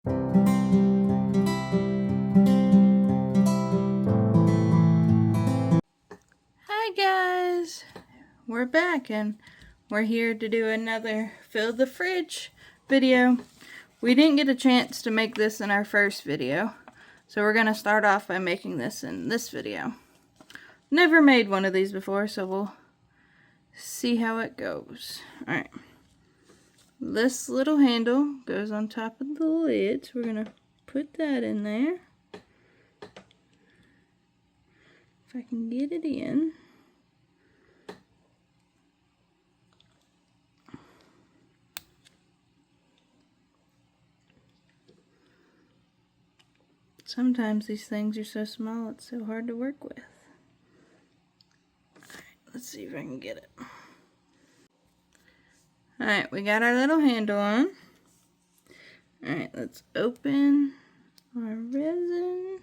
Hi guys, we're back and we're here to do another fill the fridge video. We didn't get a chance to make this in our first video, so we're going to start off by making this in this video. Never made one of these before, so we'll see how it goes. Alright, this little handle goes on top of the lid, so we're going to put that in there. If I can get it in. Sometimes these things are so small, it's so hard to work with. Alright, let's see if I can get it. Alright, we got our little handle on. Alright, let's open our resin.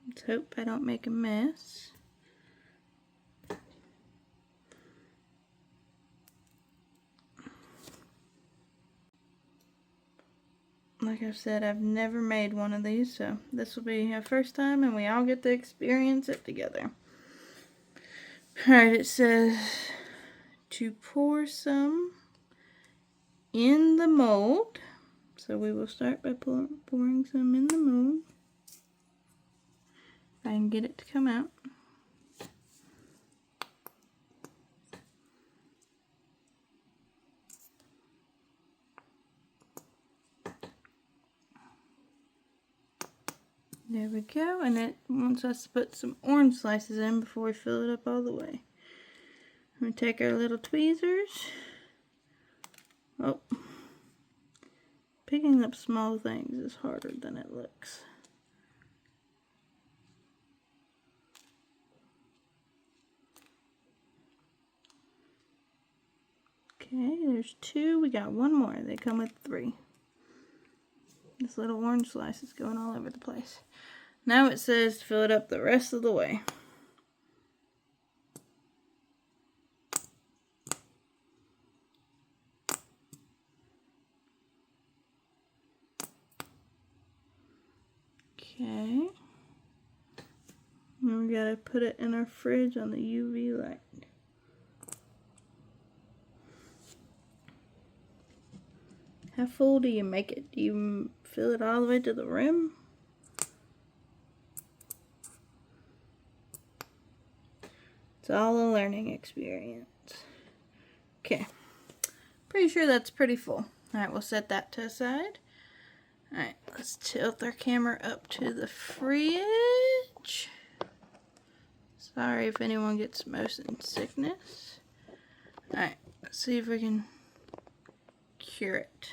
Let's hope I don't make a mess. Like I said, I've never made one of these, so this will be our first time and we all get to experience it together. Alright, it says to pour some in the mold. So we will start by pouring some in the mold. If I can get it to come out. There we go, and it wants us to put some orange slices in before we fill it up all the way. I'm going to take our little tweezers. Oh, picking up small things is harder than it looks. Okay, there's two. We got one more. They come with three. This little orange slice is going all over the place. Now it says to fill it up the rest of the way. Okay. And we gotta put it in our fridge on the UV light. How full do you make it? Do you fill it all the way to the rim? It's all a learning experience. Okay. Pretty sure that's pretty full. Alright, we'll set that to the side. Alright, let's tilt our camera up to the fridge. Sorry if anyone gets motion sickness. Alright, let's see if we can cure it.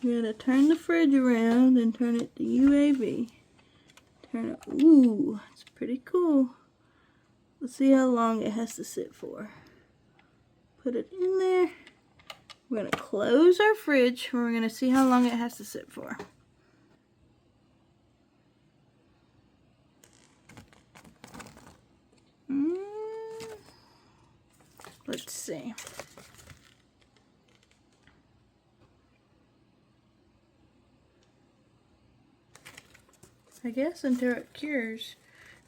We're going to turn the fridge around and turn it to UAV. Turn it. Ooh, it's pretty cool. Let's see how long it has to sit for. Put it in there. We're going to close our fridge and we're going to see how long it has to sit for. Let's see. I guess until it cures.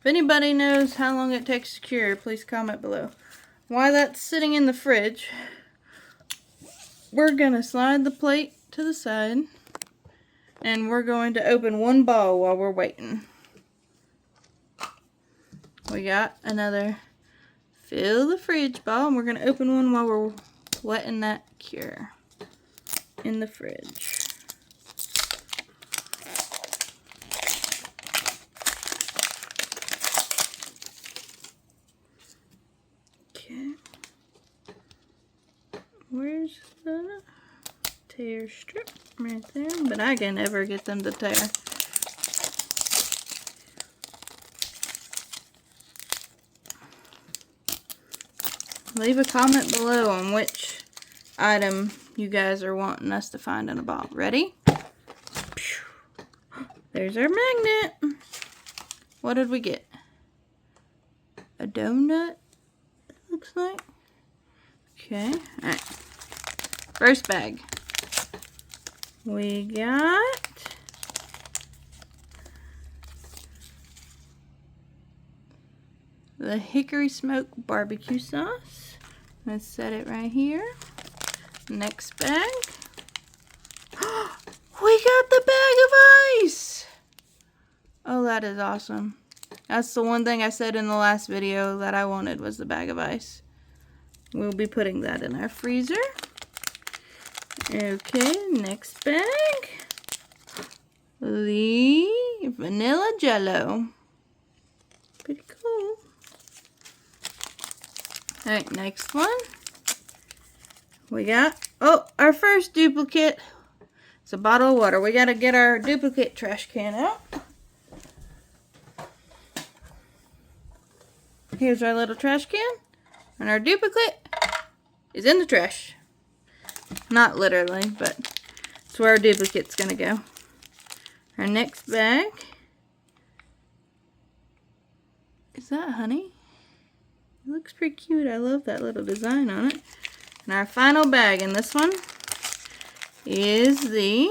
If anybody knows how long it takes to cure, please comment below. While that's sitting in the fridge, we're going to slide the plate to the side. And we're going to open one ball while we're waiting. We got another fill the fridge ball. And we're going to open one while we're letting that cure in the fridge. Where's the tear strip? Right there, but I can never get them to tear. Leave a comment below on which item you guys are wanting us to find in a ball. Ready? There's our magnet. What did we get? A donut, it looks like. Okay, alright. First bag. We got the hickory smoke barbecue sauce. Let's set it right here. Next bag. We got the bag of ice! Oh, that is awesome. That's the one thing I said in the last video that I wanted, was the bag of ice. We'll be putting that in our freezer. Okay, next bag. The vanilla jello. Pretty cool. Alright, next one. We got, oh, our first duplicate. It's a bottle of water. We gotta get our duplicate trash can out. Here's our little trash can. And our duplicate is in the trash. Not literally, but it's where our duplicate's gonna go. Our next bag. Is that honey? It looks pretty cute. I love that little design on it. And our final bag in this one is the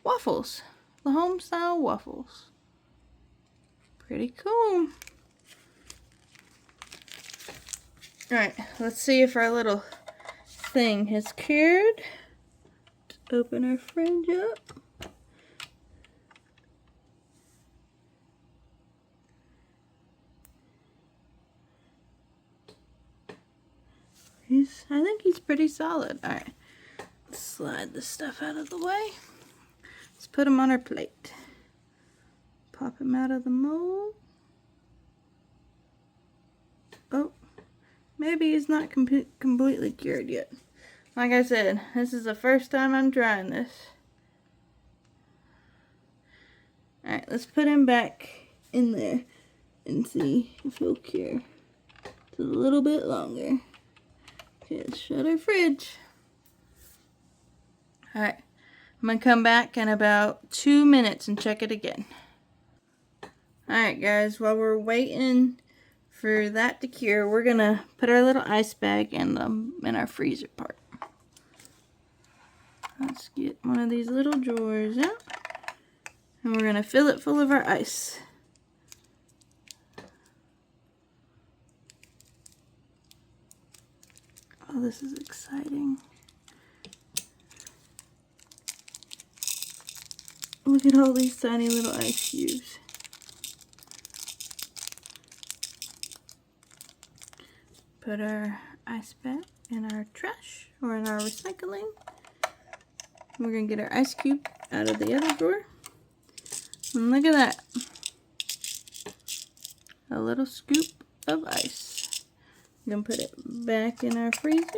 waffles. The home style waffles. Pretty cool. Alright, let's see if our little thing has cured. Let's open our fridge up. I think he's pretty solid. Alright, let's slide this stuff out of the way. Let's put him on our plate. Pop him out of the mold. Oh, maybe he's not completely cured yet. Like I said, this is the first time I'm trying this. Alright, let's put him back in there and see if he'll cure. It's a little bit longer. Okay, let's shut our fridge. Alright, I'm going to come back in about 2 minutes and check it again. Alright guys, while we're waiting for that to cure, we're going to put our little ice bag in our freezer part. Let's get one of these little drawers out. And we're going to fill it full of our ice. Oh, this is exciting. Look at all these tiny little ice cubes. Put our ice bag in our trash or in our recycling. We're going to get our ice cube out of the other drawer. And look at that. A little scoop of ice. I'm going to put it back in our freezer.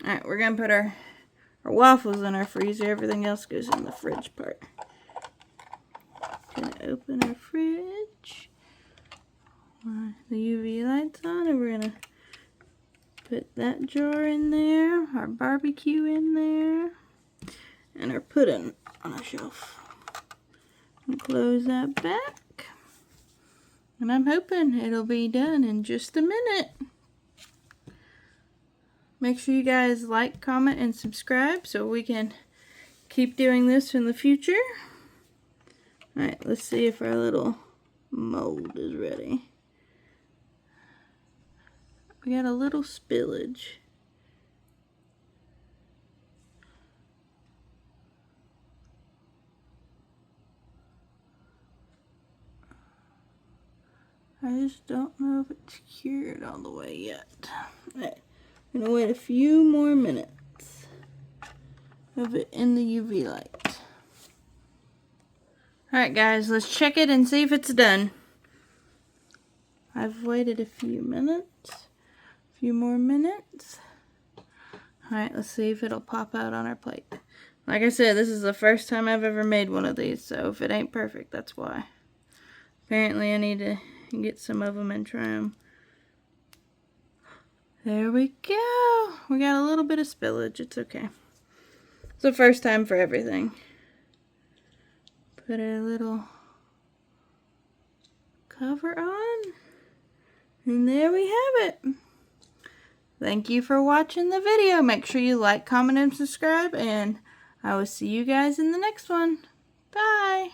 Alright, we're going to put our waffles in our freezer. Everything else goes in the fridge part. Going to open our fridge. The UV lights on, and we're going to put that jar in there, our barbecue in there, and our pudding on a shelf. And close that back. And I'm hoping it'll be done in just a minute. Make sure you guys like, comment, and subscribe so we can keep doing this in the future. Alright, let's see if our little mold is ready. We got a little spillage. I just don't know if it's cured all the way yet. Alright, I'm gonna wait a few more minutes of it in the UV light. Alright guys, let's check it and see if it's done. I've waited a few minutes. A few more minutes. Alright, let's see if it'll pop out on our plate. Like I said, this is the first time I've ever made one of these, so if it ain't perfect, that's why. Apparently I need to get some of them and try them. There we go. We got a little bit of spillage. It's okay. It's the first time for everything. Put a little cover on. And there we have it. Thank you for watching the video. Make sure you like, comment, and subscribe, and I will see you guys in the next one. Bye!